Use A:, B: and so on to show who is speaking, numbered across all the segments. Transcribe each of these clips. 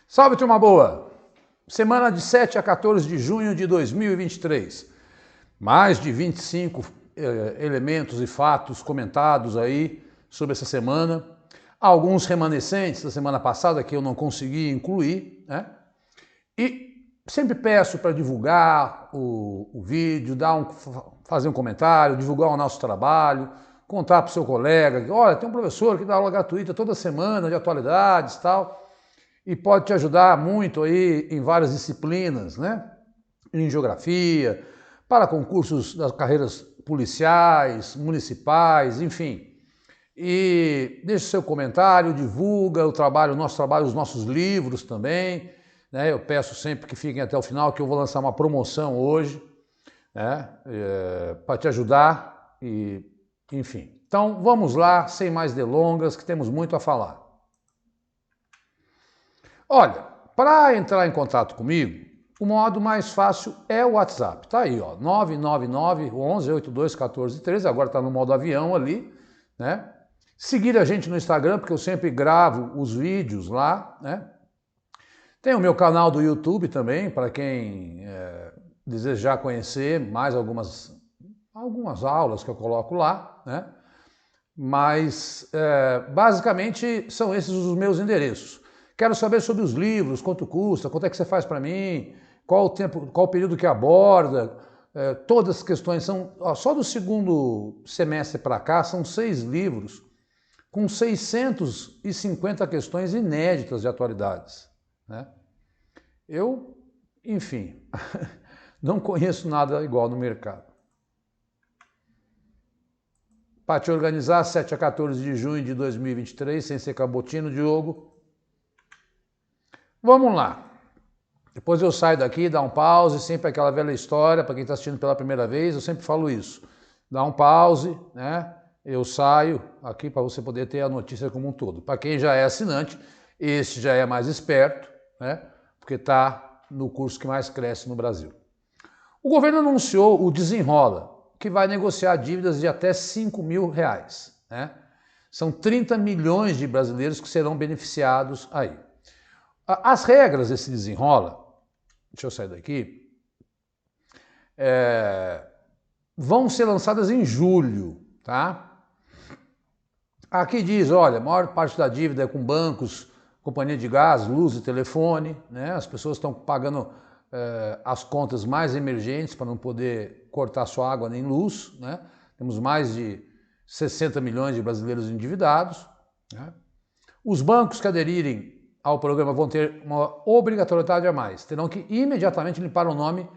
A: Salve, turma boa! Semana de 7 a 14 de junho de 2023. Mais de 25 elementos e fatos comentados aí sobre essa semana. Alguns remanescentes da semana passada que eu não consegui incluir, né? E sempre peço para divulgar o vídeo, fazer um comentário, divulgar o nosso trabalho, contar para o seu colega que, olha, tem um professor que dá aula gratuita toda semana de atualidades e tal, e pode te ajudar muito aí em várias disciplinas, né? Em geografia, para concursos das carreiras policiais, municipais, enfim. E deixe seu comentário, divulga o trabalho, o nosso trabalho, os nossos livros também, né? Eu peço sempre que fiquem até o final, que eu vou lançar uma promoção hoje, né? Para te ajudar, e enfim. Então vamos lá, sem mais delongas, que temos muito a falar. Olha, para entrar em contato comigo, o modo mais fácil é o WhatsApp. Tá aí, ó, 999 11 82 14 13, agora está no modo avião ali, né? Seguir a gente no Instagram, porque eu sempre gravo os vídeos lá, né? Tem o meu canal do YouTube também, para quem desejar conhecer mais algumas aulas que eu coloco lá, né? Mas, basicamente, são esses os meus endereços. Quero saber sobre os livros, quanto custa, quanto é que você faz para mim, qual o tempo, qual o período que aborda, todas as questões são, ó, só do segundo semestre para cá, são 6 livros, com 650 questões inéditas de atualidades, né? Eu, enfim, não conheço nada igual no mercado. Para te organizar, 7 a 14 de junho de 2023, sem ser cabotino, Diogo. Vamos lá. Depois eu saio daqui, dá um pause, sempre aquela velha história, para quem está assistindo pela primeira vez, eu sempre falo isso. Dá um pause, né? Eu saio aqui para você poder ter a notícia como um todo. Para quem já é assinante, esse já é mais esperto, né? Porque está no curso que mais cresce no Brasil. O governo anunciou o Desenrola, que vai negociar dívidas de até R$5.000, né? São 30 milhões de brasileiros que serão beneficiados aí. As regras desse Desenrola, deixa eu sair daqui, vão ser lançadas em julho, tá? Aqui diz, olha, a maior parte da dívida é com bancos, companhia de gás, luz e telefone, né? As pessoas estão pagando as contas mais emergentes para não poder cortar sua água nem luz, né? Temos mais de 60 milhões de brasileiros endividados, né? Os bancos que aderirem ao programa vão ter uma obrigatoriedade a mais. Terão que imediatamente limpar o nome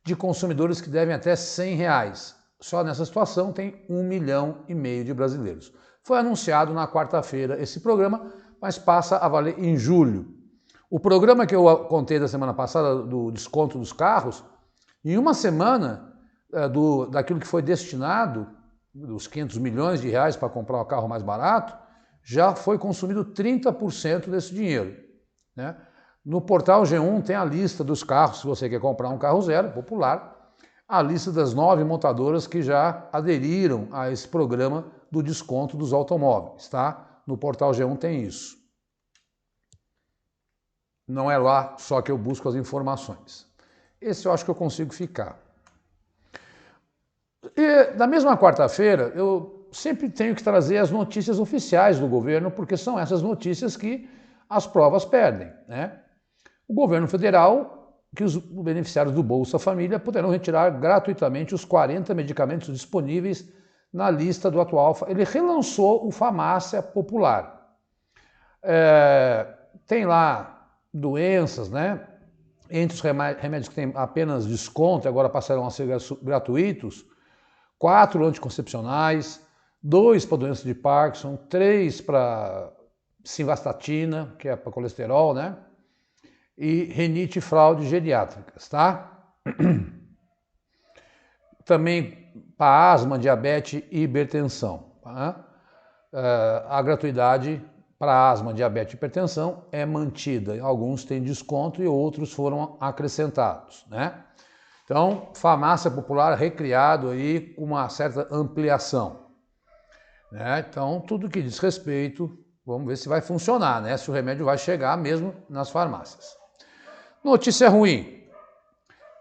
A: de consumidores que devem até R$100. Só nessa situação tem 1,5 milhão de brasileiros. Foi anunciado na quarta-feira esse programa, mas passa a valer em julho. O programa que eu contei da semana passada, do desconto dos carros, em uma semana, daquilo que foi destinado, dos 500 milhões de reais para comprar um carro mais barato, já foi consumido 30% desse dinheiro, né? No portal G1 tem a lista dos carros, se você quer comprar um carro zero, popular, a lista das 9 montadoras que já aderiram a esse programa do desconto dos automóveis, tá? No portal G1 tem isso. Não é lá só que eu busco as informações. Esse eu acho que eu consigo ficar. E na mesma quarta-feira, eu sempre tenho que trazer as notícias oficiais do governo, porque são essas notícias que as provas perdem, né? O governo federal, que os beneficiários do Bolsa Família poderão retirar gratuitamente os 40 medicamentos disponíveis na lista do atual. Ele relançou o Farmácia Popular. Tem lá doenças, né? Entre os remédios que têm apenas desconto, agora passarão a ser gratuitos, 4 anticoncepcionais, 2 para doença de Parkinson, 3 para simvastatina, que é para colesterol, né? E renite e fraude geriátricas, tá? Também para asma, diabetes e hipertensão, tá? A gratuidade para asma, diabetes e hipertensão é mantida. Alguns têm desconto e outros foram acrescentados, né? Então, Farmácia Popular recriado aí com uma certa ampliação, né? Então, tudo que diz respeito, Vamos ver se vai funcionar, né? Se o remédio vai chegar mesmo nas farmácias. Notícia ruim.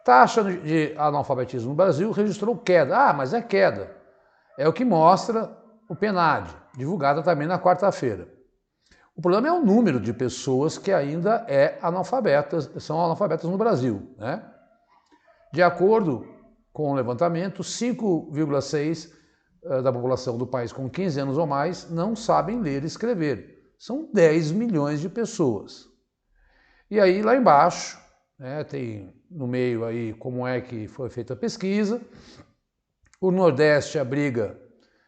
A: Taxa de analfabetismo no Brasil registrou queda. Ah, mas é queda. É o que mostra o PNAD, divulgado também na quarta-feira. O problema é o número de pessoas que ainda são analfabetas no Brasil, né? De acordo com o levantamento, 5,6% da população do país com 15 anos ou mais não sabem ler e escrever. São 10 milhões de pessoas. E aí, lá embaixo, né, tem no meio aí como é que foi feita a pesquisa. O Nordeste abriga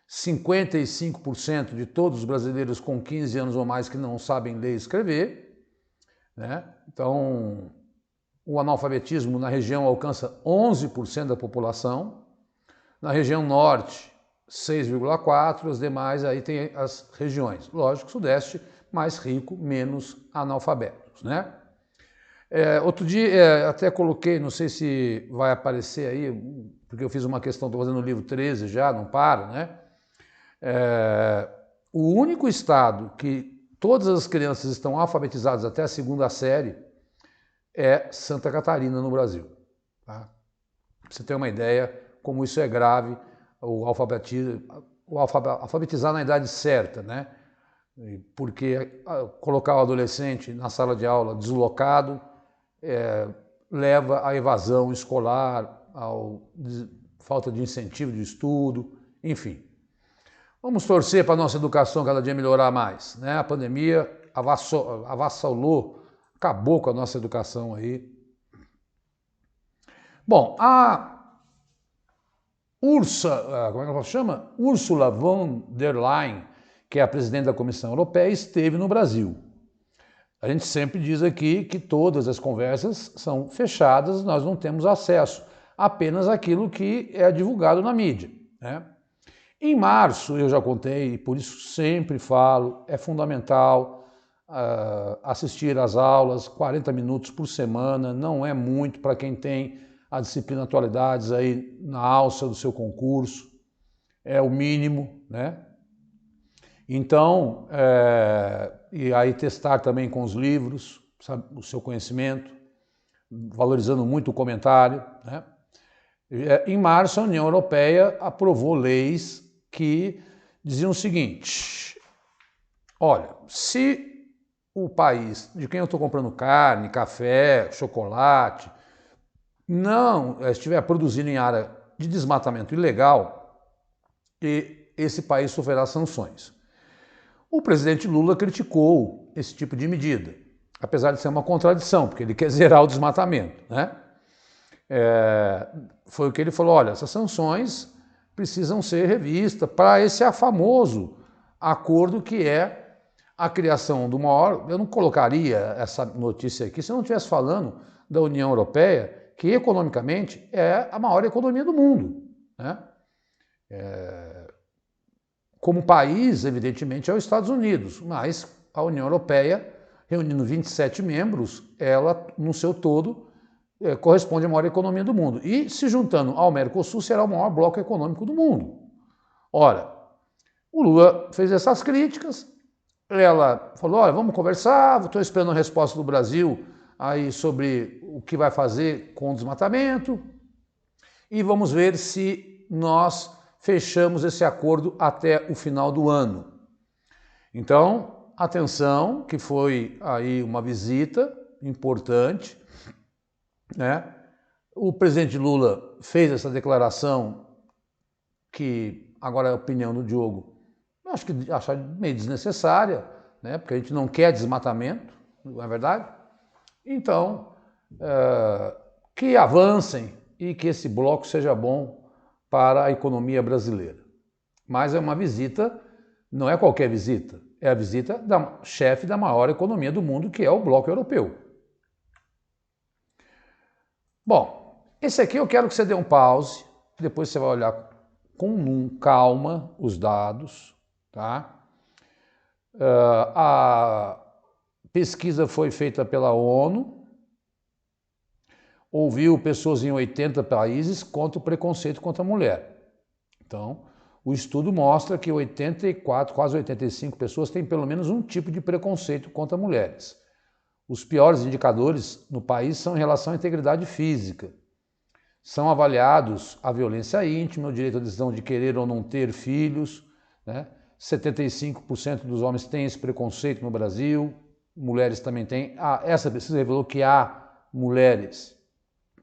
A: 55% de todos os brasileiros com 15 anos ou mais que não sabem ler e escrever, né? Então, o analfabetismo na região alcança 11% da população. Na região Norte, 6,4%, as demais aí tem as regiões. Lógico, Sudeste, mais rico, menos analfabetos, né? Outro dia até coloquei, não sei se vai aparecer aí, porque eu fiz uma questão, estou fazendo o livro 13 já, não paro, né? O único estado que todas as crianças estão alfabetizadas até a 2ª série é Santa Catarina, no Brasil. Tá? Pra você ter uma ideia como isso é grave, alfabetizar na idade certa, né? Porque colocar o adolescente na sala de aula deslocado leva à evasão escolar, à falta de incentivo de estudo, enfim. Vamos torcer para a nossa educação cada dia melhorar mais, né? A pandemia avassalou, acabou com a nossa educação aí. Bom, a como é que ela chama? Ursula von der Leyen, que é a presidente da Comissão Europeia, esteve no Brasil. A gente sempre diz aqui que todas as conversas são fechadas, nós não temos acesso, apenas aquilo que é divulgado na mídia, né? Em março, eu já contei, e por isso sempre falo, é fundamental assistir às aulas, 40 minutos por semana, não é muito para quem tem a disciplina Atualidades aí na alça do seu concurso, é o mínimo, né? Então, e aí testar também com os livros, sabe, o seu conhecimento, valorizando muito o comentário, né? Em março, a União Europeia aprovou leis que diziam o seguinte: olha, se o país de quem eu estou comprando carne, café, chocolate, não estiver produzindo em área de desmatamento ilegal, esse país sofrerá sanções. O presidente Lula criticou esse tipo de medida, apesar de ser uma contradição, porque ele quer zerar o desmatamento, né? Foi o que ele falou: olha, essas sanções precisam ser revistas para esse famoso acordo que é a criação do maior... Eu não colocaria essa notícia aqui se eu não estivesse falando da União Europeia, que economicamente é a maior economia do mundo, né? Como país, evidentemente, é os Estados Unidos, mas a União Europeia, reunindo 27 membros, ela, no seu todo, corresponde à maior economia do mundo. E, se juntando ao Mercosul, será o maior bloco econômico do mundo. Ora, o Lula fez essas críticas, ela falou: olha, vamos conversar, estou esperando a resposta do Brasil aí sobre o que vai fazer com o desmatamento e vamos ver se nós fechamos esse acordo até o final do ano. Então, atenção, que foi aí uma visita importante, né? O presidente Lula fez essa declaração que, agora é a opinião do Diogo, eu acho que acha meio desnecessária, né? Porque a gente não quer desmatamento, não é verdade? Então, que avancem e que esse bloco seja bom para a economia brasileira. Mas é uma visita, não é qualquer visita, é a visita da chefe da maior economia do mundo, que é o bloco europeu. Bom, esse aqui eu quero que você dê um pause, depois você vai olhar com calma os dados, tá? A pesquisa foi feita pela ONU, ouviu pessoas em 80 países contra o preconceito contra a mulher. Então, O estudo mostra que 84, quase 85 pessoas têm pelo menos um tipo de preconceito contra mulheres. Os piores indicadores no país são em relação à integridade física. São avaliados a violência íntima, o direito à decisão de querer ou não ter filhos, né? 75% dos homens têm esse preconceito no Brasil, mulheres também têm. Essa pesquisa revelou que há mulheres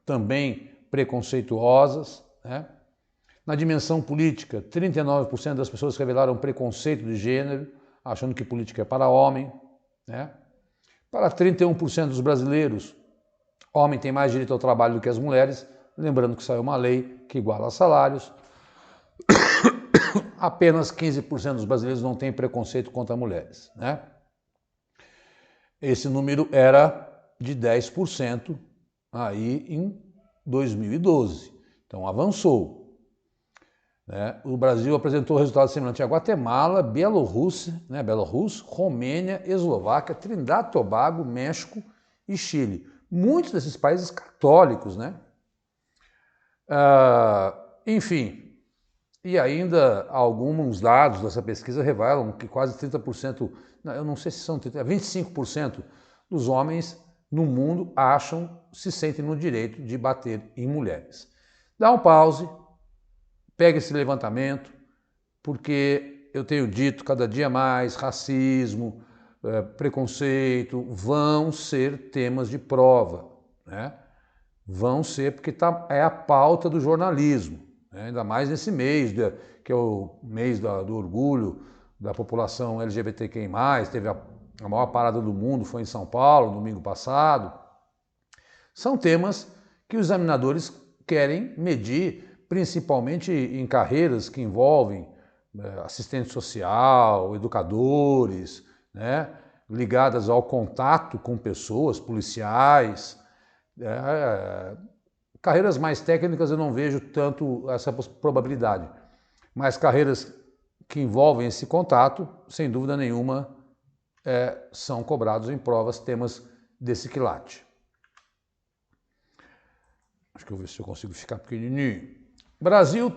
A: também preconceituosas, né? Na dimensão política, 39% das pessoas revelaram preconceito de gênero, achando que política é para homem, né? Para 31% dos brasileiros, homem tem mais direito ao trabalho do que as mulheres, lembrando que saiu uma lei que iguala salários. Apenas 15% dos brasileiros não têm preconceito contra mulheres, né? Esse número era de 10% aí em 2012, então avançou. Né? O Brasil apresentou resultados semelhantes a Guatemala, Bielorrússia, Romênia, Eslováquia, Trindade e Tobago, México e Chile. Muitos desses países católicos, né? Enfim, e ainda alguns dados dessa pesquisa revelam que quase 30%, eu não sei se são 30%, 25% dos homens no mundo se sentem no direito de bater em mulheres. Dá um pause, pega esse levantamento, porque eu tenho dito cada dia mais, racismo, preconceito, vão ser temas de prova, né? Vão ser, porque é a pauta do jornalismo, né? Ainda mais nesse mês, que é o mês do orgulho da população LGBTQI+, teve a maior parada do mundo, foi em São Paulo, domingo passado. São temas que os examinadores querem medir, principalmente em carreiras que envolvem assistente social, educadores, né, ligadas ao contato com pessoas, policiais. Carreiras mais técnicas eu não vejo tanto essa probabilidade, mas carreiras que envolvem esse contato, sem dúvida nenhuma, são cobrados em provas temas desse quilate. Acho que eu vou ver se eu consigo ficar pequenininho. Brasil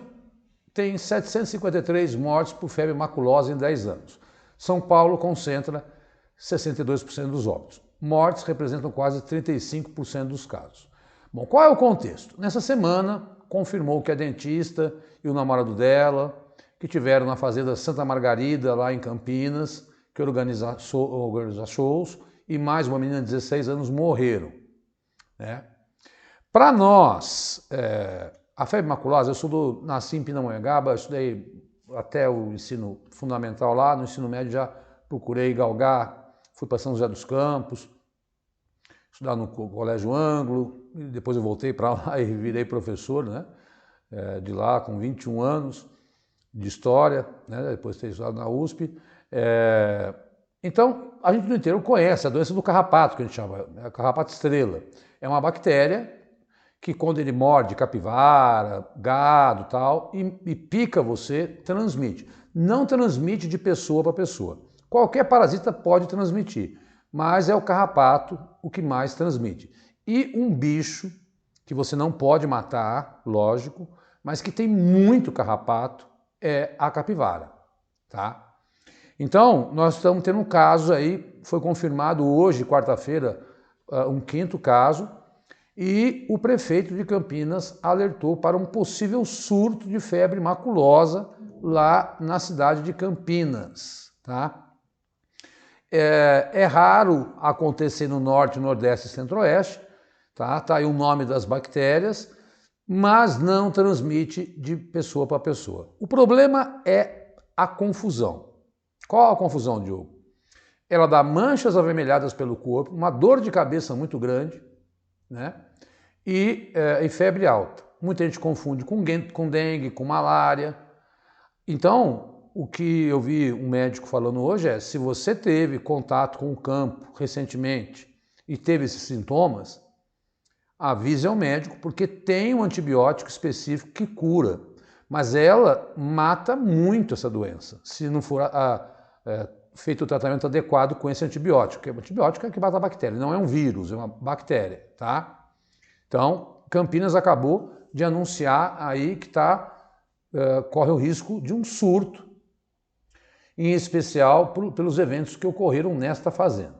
A: tem 753 mortes por febre maculosa em 10 anos. São Paulo concentra 62% dos óbitos. Mortes representam quase 35% dos casos. Bom, qual é o contexto? Nessa semana, confirmou que a dentista e o namorado dela, que tiveram na fazenda Santa Margarida, lá em Campinas, que organiza shows, e mais uma menina de 16 anos morreram, né? Para nós, a febre maculosa, nasci em Pindamonhangaba, estudei até o ensino fundamental lá, no ensino médio já procurei galgar, fui para São José dos Campos, estudar no Colégio Ânglo, e depois eu voltei para lá e virei professor, né, de lá com 21 anos de História, né, depois de ter estudado na USP. Então, a gente no interior conhece a doença do carrapato, que a gente chama, a carrapato estrela. É uma bactéria que quando ele morde capivara, gado e tal, e pica você, transmite. Não transmite de pessoa para pessoa. Qualquer parasita pode transmitir, mas é o carrapato o que mais transmite. E um bicho que você não pode matar, lógico, mas que tem muito carrapato, é a capivara, tá? Então, nós estamos tendo um caso aí, foi confirmado hoje, quarta-feira, um 5º caso, e o prefeito de Campinas alertou para um possível surto de febre maculosa lá na cidade de Campinas, tá? É raro acontecer no norte, nordeste e centro-oeste, tá? Tá aí o nome das bactérias, mas não transmite de pessoa para pessoa. O problema é a confusão. Qual a confusão, Diogo? Ela dá manchas avermelhadas pelo corpo, uma dor de cabeça muito grande, né? E febre alta. Muita gente confunde com dengue, com malária. Então, o que eu vi um médico falando hoje é, se você teve contato com o campo recentemente e teve esses sintomas, avise ao médico, porque tem um antibiótico específico que cura, mas ela mata muito essa doença, se não for feito o tratamento adequado com esse antibiótico. O antibiótico é que mata a bactéria, não é um vírus, é uma bactéria, tá? Então, Campinas acabou de anunciar aí que está corre o risco de um surto, em especial pelos eventos que ocorreram nesta fazenda.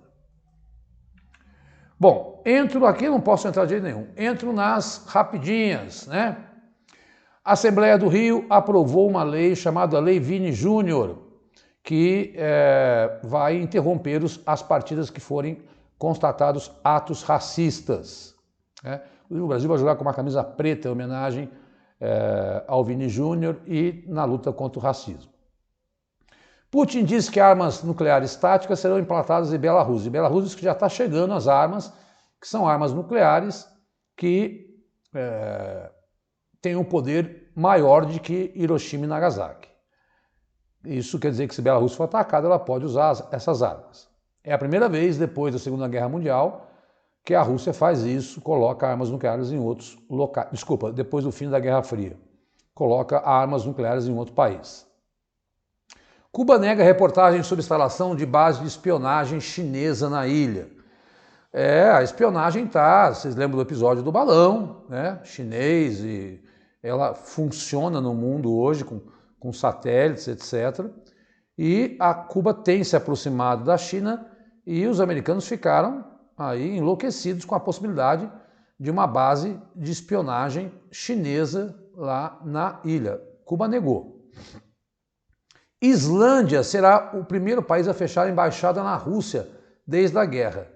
A: Bom, entro aqui, não posso entrar de jeito nenhum, entro nas rapidinhas, né? A Assembleia do Rio aprovou uma lei chamada Lei Vini Júnior, que vai interromper as partidas que forem constatados atos racistas. Né? O Brasil vai jogar com uma camisa preta em homenagem ao Vini Júnior e na luta contra o racismo. Putin diz que armas nucleares táticas serão implantadas em Belarus. Em Belarus diz que já está chegando as armas, que são armas nucleares que têm um poder maior do que Hiroshima e Nagasaki. Isso quer dizer que se Belarus for atacada, ela pode usar essas armas. É a primeira vez depois da Segunda Guerra Mundial que a Rússia faz isso, coloca armas nucleares em outros locais. Desculpa, depois do fim da Guerra Fria, coloca armas nucleares em outro país. Cuba nega reportagem sobre instalação de base de espionagem chinesa na ilha. A espionagem vocês lembram do episódio do balão, né, chinês, e ela funciona no mundo hoje com satélites, etc. E a Cuba tem se aproximado da China e os americanos ficaram aí enlouquecidos com a possibilidade de uma base de espionagem chinesa lá na ilha. Cuba negou. Islândia será o primeiro país a fechar a embaixada na Rússia desde a guerra.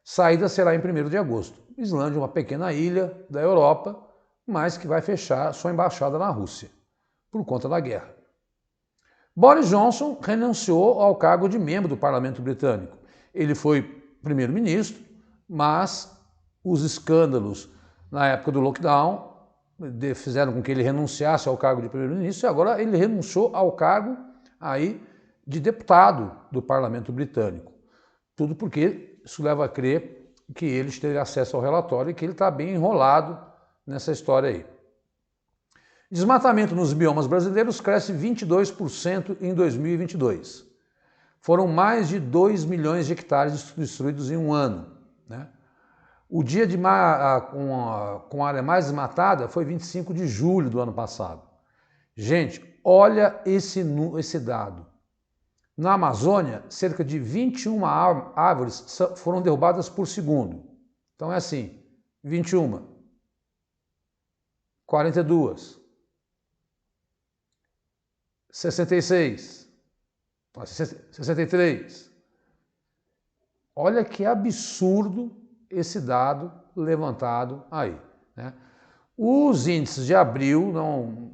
A: Saída será em 1º de agosto. Islândia é uma pequena ilha da Europa, mas que vai fechar sua embaixada na Rússia, por conta da guerra. Boris Johnson renunciou ao cargo de membro do Parlamento Britânico. Ele foi primeiro-ministro, mas os escândalos na época do lockdown fizeram com que ele renunciasse ao cargo de primeiro-ministro e agora ele renunciou ao cargo aí de deputado do Parlamento Britânico. Tudo porque isso leva a crer que ele teve acesso ao relatório e que ele está bem enrolado nessa história aí. Desmatamento nos biomas brasileiros cresce 22% em 2022. Foram mais de 2 milhões de hectares destruídos em um ano. Né? O dia com a área mais desmatada foi 25 de julho do ano passado. Gente, olha esse dado. Na Amazônia, cerca de 21 árvores foram derrubadas por segundo. Então é assim, 21, 42, 66, 63. Olha que absurdo esse dado levantado aí. Né? Os índices de abril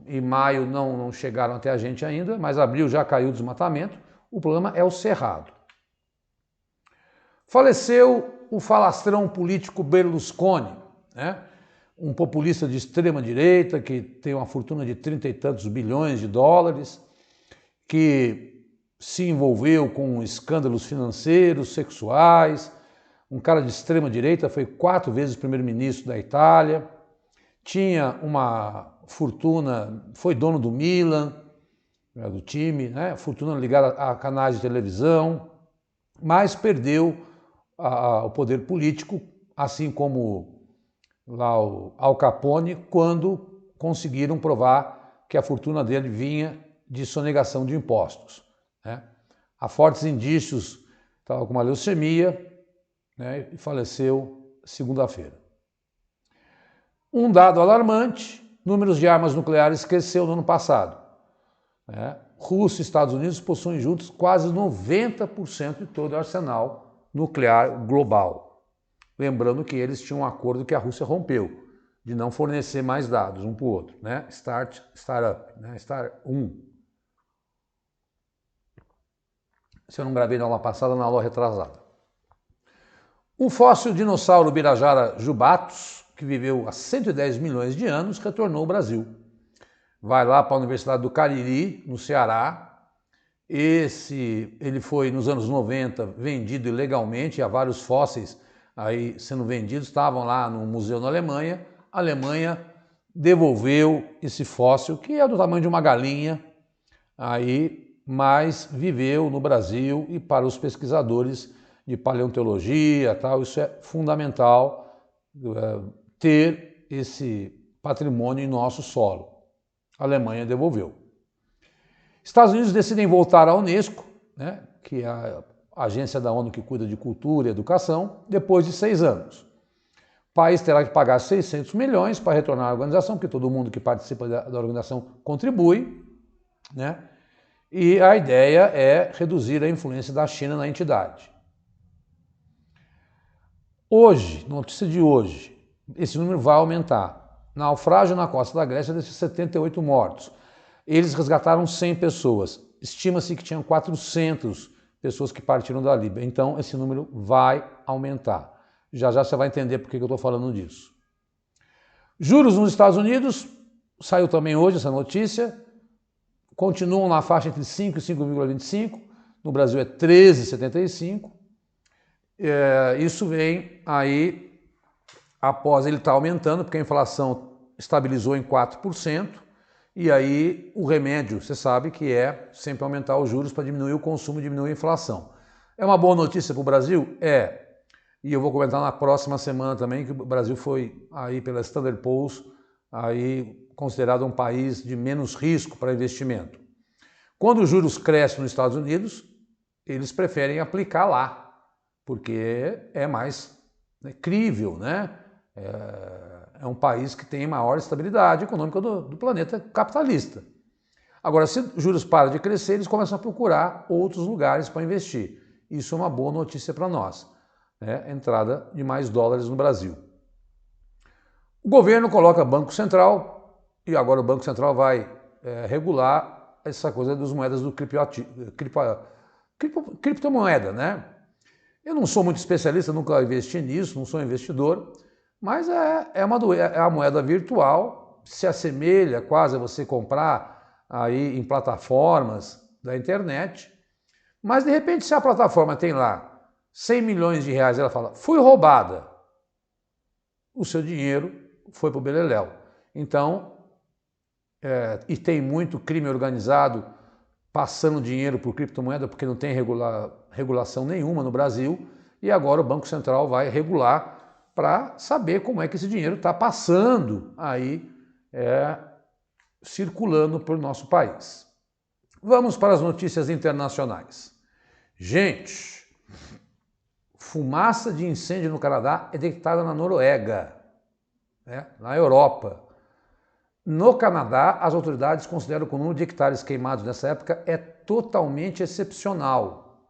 A: e maio não chegaram até a gente ainda, mas abril já caiu o desmatamento. O problema é o cerrado. Faleceu o falastrão político Berlusconi, né? Um populista de extrema direita que tem uma fortuna de 30 e tantos bilhões de dólares, que se envolveu com escândalos financeiros, sexuais, um cara de extrema direita, foi 4 vezes primeiro-ministro da Itália, tinha uma fortuna, foi dono do Milan, do time, né? Fortuna ligada a canais de televisão, mas perdeu o poder político, assim como lá o Al Capone, quando conseguiram provar que a fortuna dele vinha de sonegação de impostos. Né? Há fortes indícios, estava com uma leucemia, né? E faleceu segunda-feira. Um dado alarmante, números de armas nucleares cresceu no ano passado. Rússia e Estados Unidos possuem juntos quase 90% de todo o arsenal nuclear global. Lembrando que eles tinham um acordo que a Rússia rompeu, de não fornecer mais dados um para o outro, né? Start up, né? Start 1. Se eu não gravei na aula passada, na aula retrasada. Um fóssil dinossauro Birajara jubatus, que viveu há 110 milhões de anos, retornou ao Brasil. Vai lá para a Universidade do Cariri, no Ceará. Ele foi, nos anos 90, vendido ilegalmente, há vários fósseis aí sendo vendidos, estavam lá no museu na Alemanha. A Alemanha devolveu esse fóssil, que é do tamanho de uma galinha, aí, mas viveu no Brasil e para os pesquisadores de paleontologia, tal, isso é fundamental, ter esse patrimônio em nosso solo. A Alemanha devolveu. Estados Unidos decidem voltar à Unesco, né, que é a agência da ONU que cuida de cultura e educação, depois de 6 anos. O país terá que pagar 600 milhões para retornar à organização, porque todo mundo que participa da organização contribui, né? E a ideia é reduzir a influência da China na entidade. Hoje, notícia de hoje, esse número vai aumentar. Naufrágio na costa da Grécia deixa 78 mortos. Eles resgataram 100 pessoas. Estima-se que tinham 400 pessoas que partiram da Líbia. Então, esse número vai aumentar. Já já você vai entender por que eu estou falando disso. Juros nos Estados Unidos, saiu também hoje essa notícia, continuam na faixa entre 5 e 5,25, no Brasil é 13,75. Isso vem aí após ele estar aumentando, porque a inflação estabilizou em 4%, e aí o remédio, você sabe que é sempre aumentar os juros para diminuir o consumo e diminuir a inflação. É uma boa notícia para o Brasil? É. E eu vou comentar na próxima semana também que o Brasil foi aí pela Standard Poor's aí considerado um país de menos risco para investimento. Quando os juros crescem nos Estados Unidos, eles preferem aplicar lá, porque é mais crível, né? É um país que tem maior estabilidade econômica do planeta capitalista. Agora, se os juros param de crescer, eles começam a procurar outros lugares para investir. Isso é uma boa notícia para nós, né? Entrada de mais dólares no Brasil. O governo coloca Banco Central e agora o Banco Central vai regular essa coisa das moedas do criptomoeda, né? Eu não sou muito especialista, nunca investi nisso, não sou investidor, mas é a moeda virtual, se assemelha quase a você comprar aí em plataformas da internet, mas de repente se a plataforma tem lá 100 milhões de reais, ela fala, fui roubada, o seu dinheiro foi para o beleléu. Então, e tem muito crime organizado passando dinheiro por criptomoeda porque não tem regulação nenhuma no Brasil, e agora o Banco Central vai regular para saber como é que esse dinheiro está passando aí, circulando por nosso país. Vamos para as notícias internacionais. Gente, fumaça de incêndio no Canadá é detectada na Noruega, na Europa. No Canadá, as autoridades consideram que o número de hectares queimados nessa época é totalmente excepcional.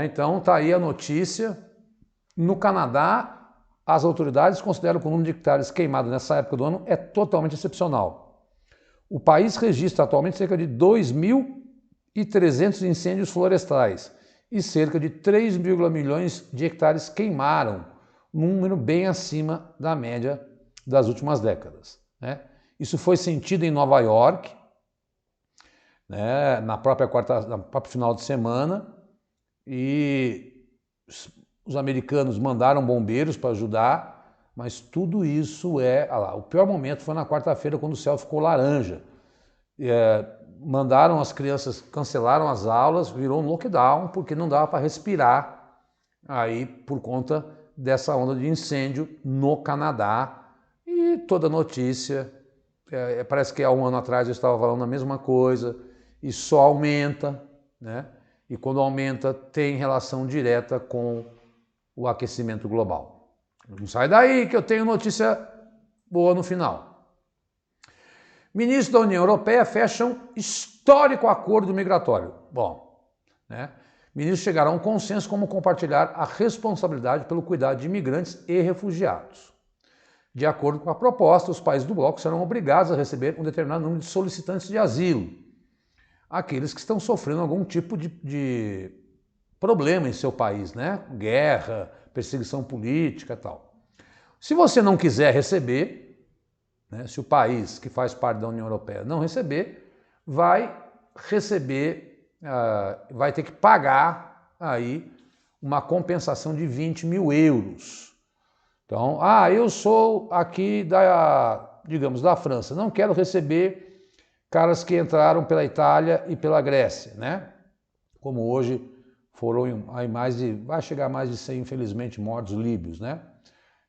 A: Então, está aí a notícia. No Canadá, as autoridades consideram que o número de hectares queimados nessa época do ano é totalmente excepcional. O país registra atualmente cerca de 2.300 incêndios florestais e cerca de 3 milhões de hectares queimaram, um número bem acima da média das últimas décadas. Isso foi sentido em Nova York, na próprio final de semana, e os americanos mandaram bombeiros para ajudar, mas tudo isso o pior momento foi na quarta-feira, quando o céu ficou laranja. Mandaram as crianças, cancelaram as aulas, virou um lockdown, porque não dava para respirar aí por conta dessa onda de incêndio no Canadá. E toda notícia, parece que há um ano atrás eu estava falando a mesma coisa, e só aumenta, né? E quando aumenta tem relação direta com o aquecimento global. Não sai daí que eu tenho notícia boa no final. Ministros da União Europeia fecham histórico acordo migratório. Bom, ministros chegaram a um consenso como compartilhar a responsabilidade pelo cuidado de imigrantes e refugiados. De acordo com a proposta, os países do bloco serão obrigados a receber um determinado número de solicitantes de asilo, aqueles que estão sofrendo algum tipo de problema em seu país, guerra, perseguição política e tal. Se você não quiser receber, se o país que faz parte da União Europeia não receber, vai ter que pagar aí uma compensação de 20 mil euros. Então, eu sou aqui digamos, da França, não quero receber caras que entraram pela Itália e pela Grécia, Como hoje foram aí vai chegar a mais de 100, infelizmente, mortos líbios,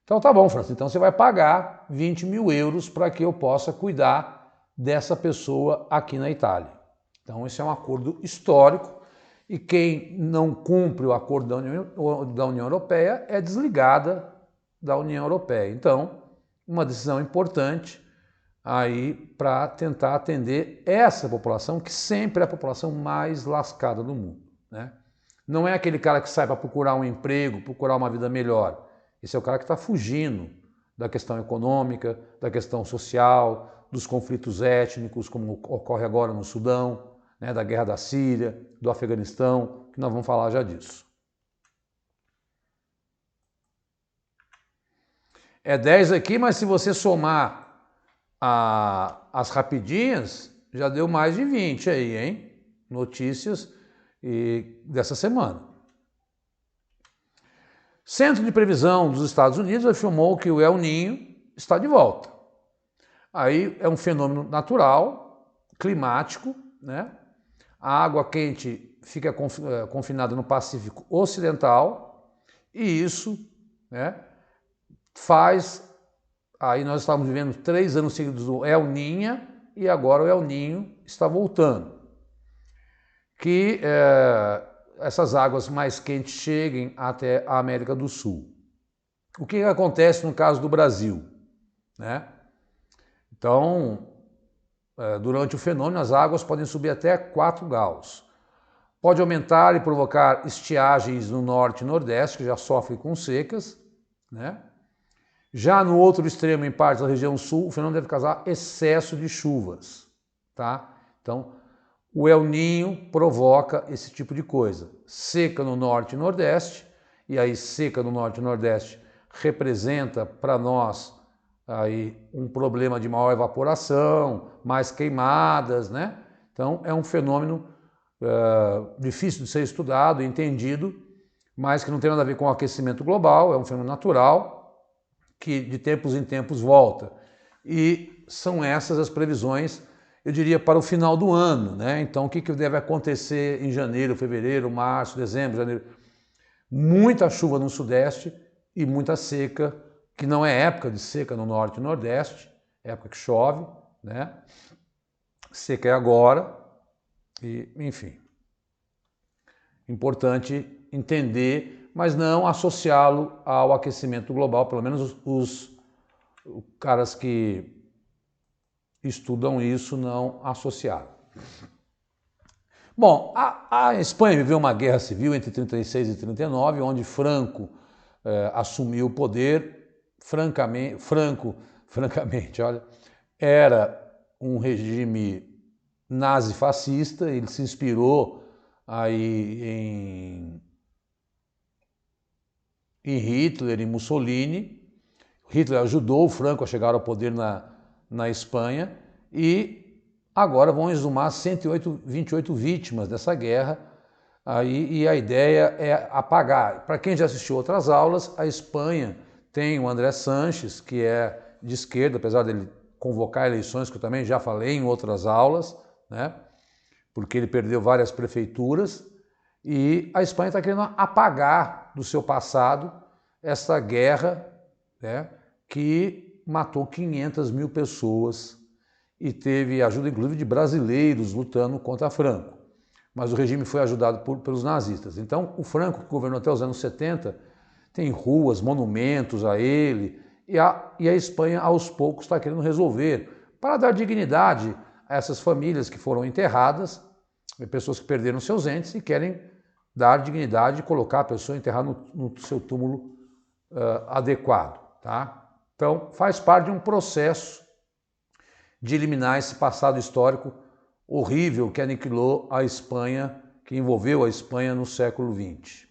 A: Então tá bom, França, então você vai pagar 20 mil euros para que eu possa cuidar dessa pessoa aqui na Itália. Então esse é um acordo histórico e quem não cumpre o acordo da União Europeia é desligada da União Europeia. Então, uma decisão importante aí para tentar atender essa população, que sempre é a população mais lascada do mundo, né? Não é aquele cara que sai para procurar um emprego, procurar uma vida melhor. Esse é o cara que está fugindo da questão econômica, da questão social, dos conflitos étnicos, como ocorre agora no Sudão, né, da guerra da Síria, do Afeganistão, que nós vamos falar já disso. É 10 aqui, mas se você somar as rapidinhas, já deu mais de 20 aí, hein? Notícias dessa semana. Centro de Previsão dos Estados Unidos afirmou que o El Niño está de volta. Aí é um fenômeno natural, climático, né? A água quente fica confinada no Pacífico Ocidental e isso, né, faz... Aí nós estávamos vivendo 3 anos seguidos do El Niño e agora o El Niño está voltando. Que essas águas mais quentes cheguem até a América do Sul. O que acontece no caso do Brasil, né? Então, durante o fenômeno, as águas podem subir até 4 graus. Pode aumentar e provocar estiagens no norte e nordeste, que já sofrem com secas, né? Já no outro extremo, em partes da região sul, o fenômeno deve causar excesso de chuvas, tá? Então, o El Niño provoca esse tipo de coisa. Seca no norte e nordeste, e aí seca no norte e nordeste representa para nós aí um problema de maior evaporação, mais queimadas, né? Então é um fenômeno difícil de ser estudado e entendido, mas que não tem nada a ver com o aquecimento global, é um fenômeno natural que de tempos em tempos volta. E são essas as previsões, eu diria, para o final do ano, né? Então, o que deve acontecer em janeiro, fevereiro, março, dezembro, janeiro? Muita chuva no sudeste e muita seca, que não é época de seca no norte e nordeste, é época que chove, né? Seca é agora, e, enfim. Importante entender, mas não associá-lo ao aquecimento global, pelo menos os caras que estudam isso não associaram. Bom, a Espanha viveu uma guerra civil entre 36 e 39, onde Franco assumiu o poder. Francamente, olha, era um regime nazi-fascista, ele se inspirou aí em Hitler e Mussolini. Hitler ajudou o Franco a chegar ao poder na Espanha e agora vão exumar 128 vítimas dessa guerra aí, e a ideia é apagar. Para quem já assistiu outras aulas, a Espanha tem o André Sanches, que é de esquerda, apesar dele convocar eleições, que eu também já falei em outras aulas, né? Porque ele perdeu várias prefeituras, e a Espanha está querendo apagar do seu passado essa guerra, né, que matou 500 mil pessoas e teve ajuda inclusive de brasileiros lutando contra Franco. Mas o regime foi ajudado pelos nazistas. Então o Franco, que governou até os anos 70, tem ruas, monumentos a ele, e a Espanha aos poucos está querendo resolver para dar dignidade a essas famílias que foram enterradas, pessoas que perderam seus entes e querem dar dignidade e colocar a pessoa enterrada no seu túmulo adequado, tá? Então faz parte de um processo de eliminar esse passado histórico horrível que aniquilou a Espanha, que envolveu a Espanha no século XX.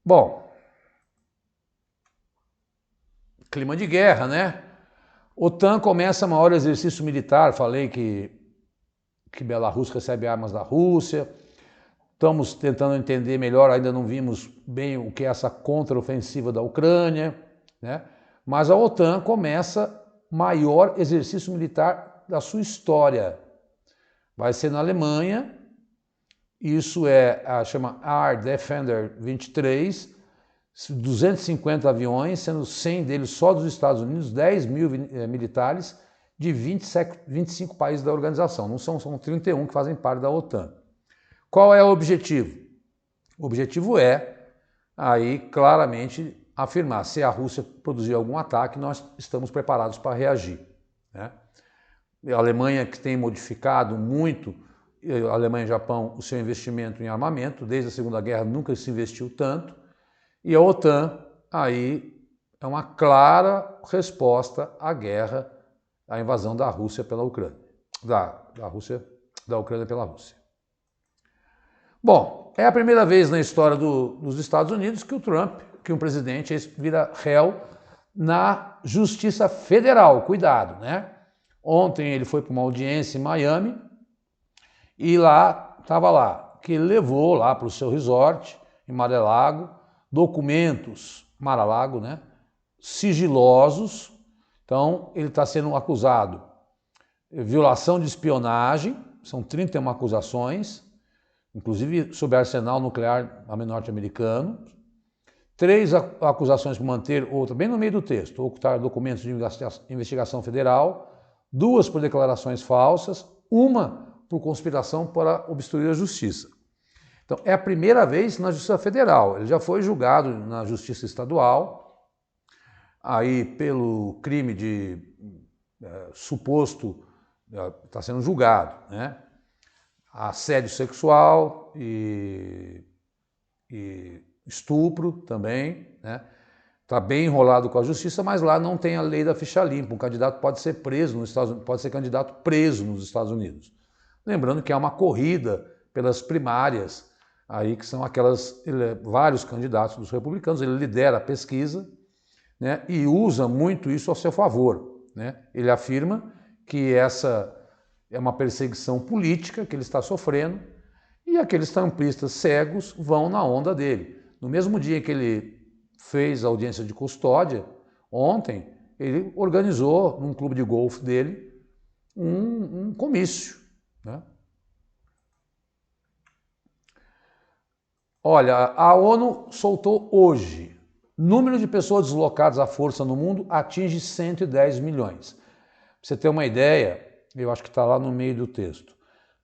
A: Bom, clima de guerra, né? OTAN começa maior exercício militar, falei que Belarus recebe armas da Rússia, estamos tentando entender melhor, ainda não vimos bem o que é essa contraofensiva da Ucrânia, né? Mas a OTAN começa maior exercício militar da sua história. Vai ser na Alemanha, isso chama Air Defender 23, 250 aviões, sendo 100 deles só dos Estados Unidos, 10 mil militares de 25 países da organização. Não são 31 que fazem parte da OTAN. Qual é o objetivo? O objetivo é, aí, claramente, afirmar se a Rússia produzir algum ataque, nós estamos preparados para reagir, né? A Alemanha, que tem modificado muito, a Alemanha e o Japão, o seu investimento em armamento, desde a Segunda Guerra nunca se investiu tanto, e a OTAN, aí, é uma clara resposta à guerra, à invasão da Rússia pela Ucrânia, da Ucrânia pela Rússia. Bom, é a primeira vez na história dos Estados Unidos que um presidente vira réu na Justiça Federal, cuidado, né? Ontem ele foi para uma audiência em Miami e que ele levou lá para o seu resort em Mar-a-Lago documentos, Mar-a-Lago, né? Sigilosos. Então ele está sendo acusado de violação de espionagem, são 31 acusações, inclusive sobre arsenal nuclear norte-americano. 3 acusações por manter, outra bem no meio do texto, ocultar documentos de investigação federal, 2 por declarações falsas, 1 por conspiração para obstruir a justiça. Então, é a primeira vez na Justiça Federal. Ele já foi julgado na Justiça Estadual, aí pelo crime de suposto, está sendo julgado, né? Assédio sexual e estupro também, né? Está bem enrolado com a justiça, mas lá não tem a lei da ficha limpa. Um candidato pode ser preso nos Estados Unidos, pode ser candidato preso nos Estados Unidos. Lembrando que há uma corrida pelas primárias, aí que são vários candidatos dos republicanos. Ele lidera a pesquisa, né? E usa muito isso a seu favor, né? Ele afirma que essa é uma perseguição política que ele está sofrendo e aqueles trumpistas cegos vão na onda dele. No mesmo dia que ele fez a audiência de custódia, ontem, ele organizou num clube de golfe dele um comício, né? Olha, a ONU soltou hoje, número de pessoas deslocadas à força no mundo atinge 110 milhões. Para você ter uma ideia, eu acho que está lá no meio do texto.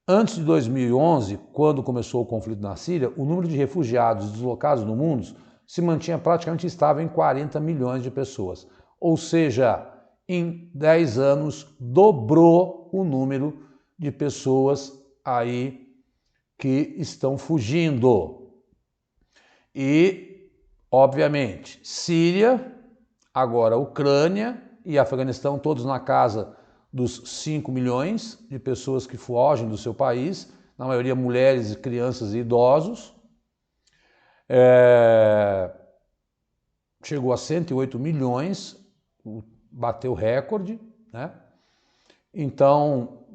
A: Antes de 2011, quando começou o conflito na Síria, o número de refugiados deslocados no mundo se mantinha praticamente estável em 40 milhões de pessoas. Ou seja, em 10 anos dobrou o número de pessoas aí que estão fugindo. E, obviamente, Síria, agora Ucrânia e Afeganistão, todos na casa dos 5 milhões de pessoas que fogem do seu país, na maioria mulheres, crianças e idosos. Chegou a 108 milhões, bateu recorde, né? Então,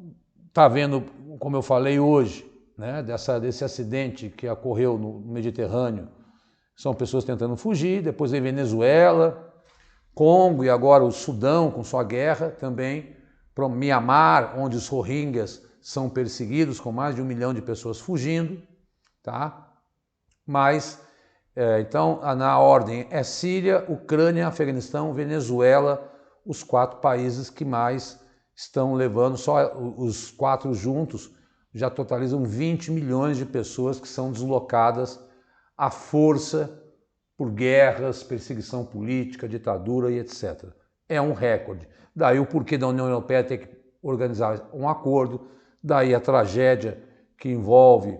A: está vendo, como eu falei hoje, né, desse acidente que ocorreu no Mediterrâneo, são pessoas tentando fugir, depois vem Venezuela, Congo e agora o Sudão com sua guerra também, para o Mianmar, onde os Rohingyas são perseguidos, com mais de 1 milhão de pessoas fugindo, tá? Mas, então, na ordem é Síria, Ucrânia, Afeganistão, Venezuela, os 4 países que mais estão levando, só os 4 juntos já totalizam 20 milhões de pessoas que são deslocadas à força por guerras, perseguição política, ditadura e etc. É um recorde. Daí o porquê da União Europeia ter que organizar um acordo, daí a tragédia que envolve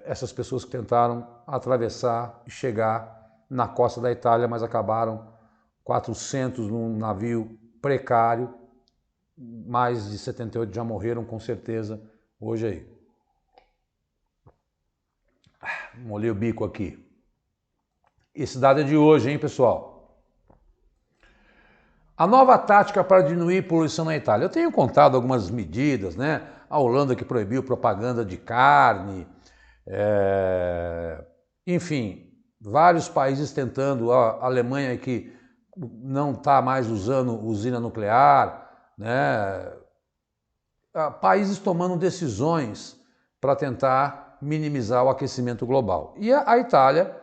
A: essas pessoas que tentaram atravessar e chegar na costa da Itália, mas acabaram 400 num navio precário, mais de 78 já morreram com certeza hoje aí. Molhei o bico aqui. Esse dado é de hoje, hein, pessoal? A nova tática para diminuir a poluição na Itália. Eu tenho contado algumas medidas, né? A Holanda que proibiu propaganda de carne, enfim, vários países tentando, a Alemanha que não está mais usando usina nuclear, né? Países tomando decisões para tentar minimizar o aquecimento global. E a Itália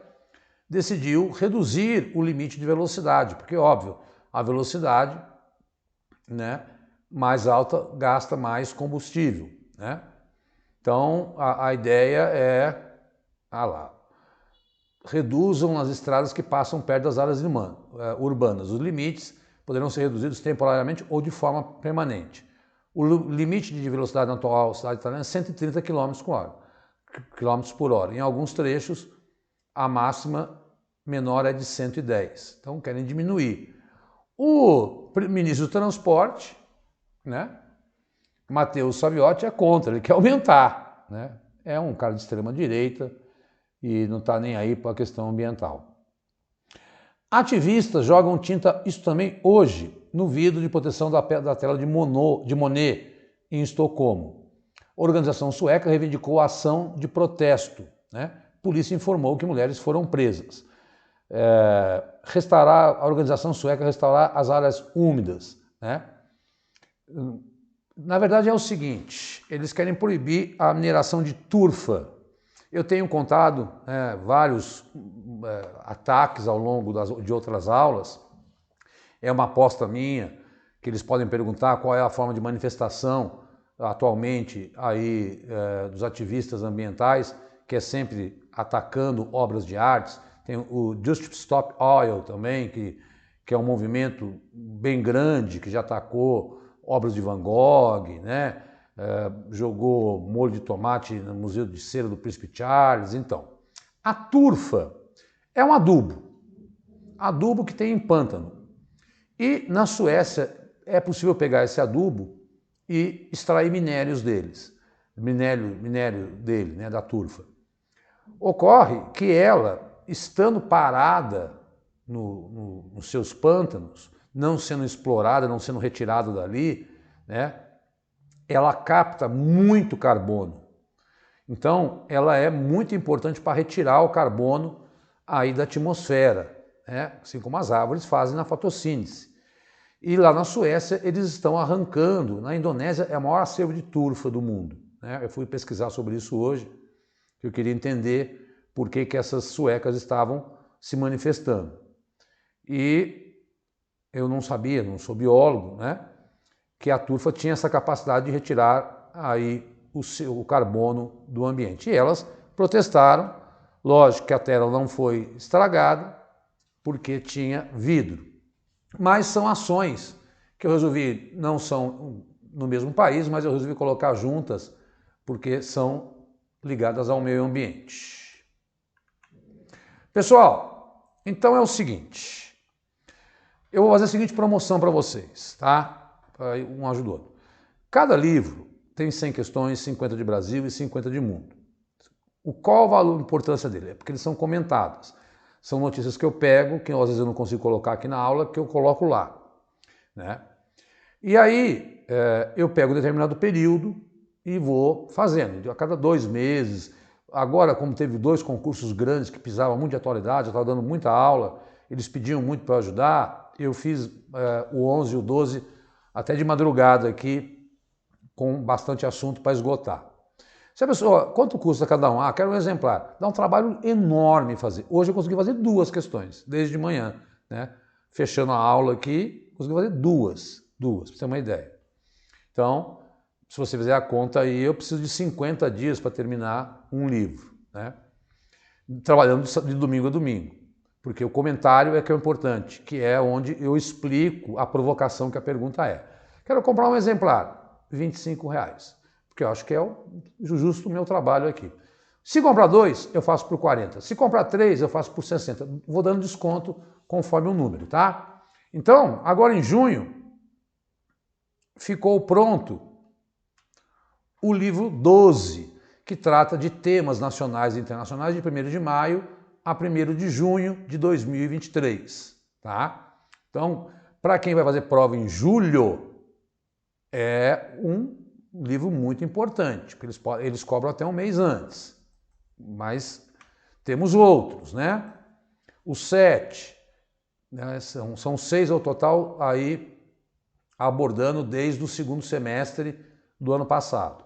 A: decidiu reduzir o limite de velocidade, porque, óbvio, a velocidade, né, mais alta gasta mais combustível, né? Então, a ideia é, reduzam as estradas que passam perto das áreas urbanas. Os limites poderão ser reduzidos temporariamente ou de forma permanente. O limite de velocidade na atual cidade italiana é 130 km por hora. Em alguns trechos, a máxima menor é de 110. Então, querem diminuir. O ministro do Transporte, né, Matteo Salvini, é contra, ele quer aumentar, né? É um cara de extrema direita e não está nem aí para a questão ambiental. Ativistas jogam tinta, isso também hoje, no vidro de proteção da tela de Monet, em Estocolmo. A organização sueca reivindicou a ação de protesto, né? Polícia informou que mulheres foram presas. A organização sueca restaurar as áreas úmidas, né? Na verdade é o seguinte, eles querem proibir a mineração de turfa. Eu tenho contado vários ataques ao longo de outras aulas. É uma aposta minha, que eles podem perguntar qual é a forma de manifestação atualmente aí dos ativistas ambientais, que é sempre atacando obras de artes. Tem o Just Stop Oil também, que é um movimento bem grande, que já atacou obras de Van Gogh, né? Jogou molho de tomate no Museu de Cera do Príncipe Charles. Então, a turfa é um adubo que tem em pântano. E na Suécia é possível pegar esse adubo e extrair minérios minério dele, né, da turfa. Ocorre que ela, estando parada nos seus pântanos, não sendo explorada, não sendo retirada dali, né, ela capta muito carbono. Então, ela é muito importante para retirar o carbono aí da atmosfera, né, assim como as árvores fazem na fotossíntese. E lá na Suécia eles estão arrancando. Na Indonésia é o maior acervo de turfa do mundo, né? Eu fui pesquisar sobre isso hoje, que eu queria entender por que essas suecas estavam se manifestando. E eu não sabia, não sou biólogo, né, que a turfa tinha essa capacidade de retirar aí o carbono do ambiente. E elas protestaram. Lógico que a tela não foi estragada, porque tinha vidro. Mas são ações que eu resolvi, não são no mesmo país, mas eu resolvi colocar juntas, porque são ligadas ao meio ambiente. Pessoal, então é o seguinte, eu vou fazer a seguinte promoção para vocês, tá? Um ajudou. Cada livro tem 100 questões, 50 de Brasil e 50 de mundo. Qual o valor e importância dele? É porque eles são comentados. São notícias que eu pego, que às vezes eu não consigo colocar aqui na aula, que eu coloco lá, né? E aí eu pego um determinado período e vou fazendo. A cada 2 meses, agora como teve 2 concursos grandes que precisavam muito de atualidade, eu estava dando muita aula, eles pediam muito para ajudar, eu fiz o 11 e o 12 até de madrugada aqui, com bastante assunto para esgotar. Se a pessoa, quanto custa cada um? Quero um exemplar. Dá um trabalho enorme fazer. Hoje eu consegui fazer 2 questões, desde de manhã, né? Fechando a aula aqui, consegui fazer duas, para você ter uma ideia. Então, se você fizer a conta aí, eu preciso de 50 dias para terminar um livro, né? Trabalhando de domingo a domingo, porque o comentário é que é importante, que é onde eu explico a provocação que a pergunta é. Quero comprar um exemplar, R$25. Porque eu acho que é justo o meu trabalho aqui. Se comprar 2, eu faço por 40. Se comprar 3, eu faço por 60. Vou dando desconto conforme o número, tá? Então, agora em junho, ficou pronto o livro 12, que trata de temas nacionais e internacionais de 1º de maio a 1º de junho de 2023, tá? Então, para quem vai fazer prova em julho, é um livro muito importante, porque eles cobram até um mês antes, mas temos outros, né? Os 7, né, são 6 ao total, aí abordando desde o 2º semestre do ano passado.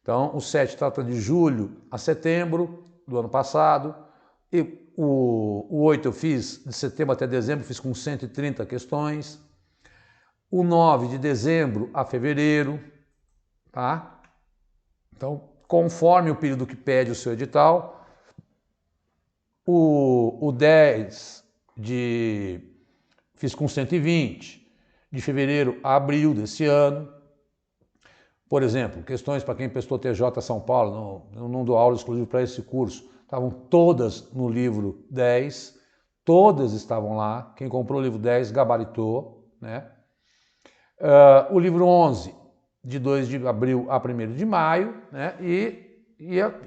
A: Então, o 7 trata de julho a setembro do ano passado, O 8 eu fiz, de setembro até dezembro, fiz com 130 questões. O 9 de dezembro a fevereiro, tá? Então, conforme o período que pede o seu edital. O 10 fiz com 120, de fevereiro a abril desse ano. Por exemplo, questões para quem prestou TJ São Paulo, não dou aula exclusiva para esse curso, estavam todas no livro 10, todas estavam lá. Quem comprou o livro 10 gabaritou, né? O livro 11, de 2 de abril a 1º de maio, né? E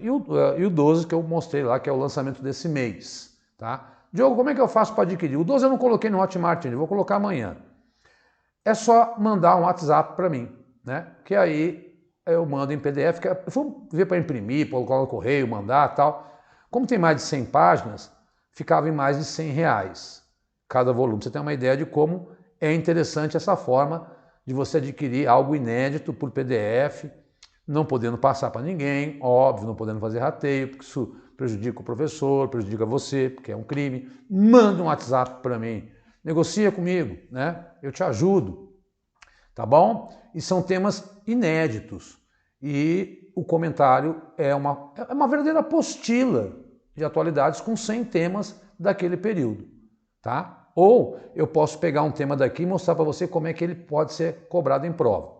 A: o 12 que eu mostrei lá, que é o lançamento desse mês, tá? Diogo, como é que eu faço para adquirir? O 12 eu não coloquei no Hotmart, eu vou colocar amanhã. É só mandar um WhatsApp para mim, né? Que aí eu mando em PDF, que eu vou ver para imprimir, colocar no correio, mandar tal. Como tem mais de 100 páginas, ficava em mais de R$100 cada volume. Você tem uma ideia de como é interessante essa forma de você adquirir algo inédito por PDF, não podendo passar para ninguém, óbvio, não podendo fazer rateio, porque isso prejudica o professor, prejudica você, porque é um crime. Manda um WhatsApp para mim, negocia comigo, né? Eu te ajudo, tá bom? E são temas inéditos. E o comentário é uma verdadeira apostila de atualidades com 100 temas daquele período, tá? Ou eu posso pegar um tema daqui e mostrar para você como é que ele pode ser cobrado em prova.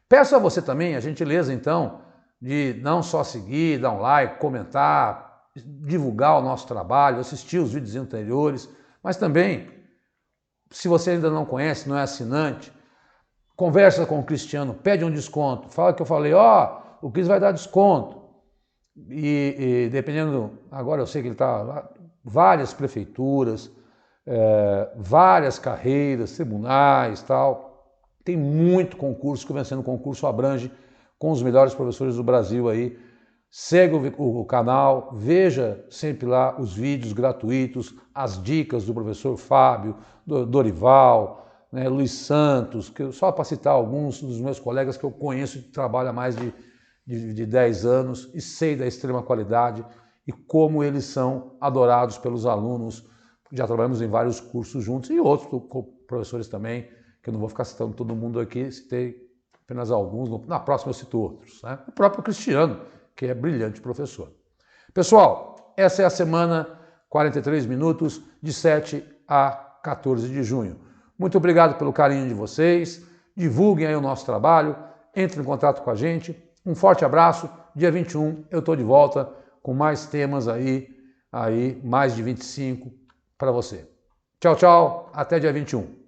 A: Peço a você também a gentileza, então, de não só seguir, dar um like, comentar, divulgar o nosso trabalho, assistir os vídeos anteriores, mas também, se você ainda não conhece, não é assinante, conversa com o Cristiano, pede um desconto, fala que eu falei, o Cris vai dar desconto. E dependendo, agora eu sei que ele está lá, várias prefeituras, várias carreiras, tribunais, tal. Tem muito concurso, começando o concurso abrange com os melhores professores do Brasil aí. Segue o canal, veja sempre lá os vídeos gratuitos, as dicas do professor Fábio, do Dorival, né, Luiz Santos, só para citar alguns dos meus colegas que eu conheço e trabalham há mais de 10 anos e sei da extrema qualidade e como eles são adorados pelos alunos. Já trabalhamos em vários cursos juntos e outros professores também, que eu não vou ficar citando todo mundo aqui, citei apenas alguns, na próxima eu cito outros, né? O próprio Cristiano, que é brilhante professor. Pessoal, essa é a semana 43 minutos, de 7 a 14 de junho. Muito obrigado pelo carinho de vocês, divulguem aí o nosso trabalho, entrem em contato com a gente, um forte abraço, dia 21 eu estou de volta com mais temas aí mais de 25 para você. Tchau, tchau, até dia 21.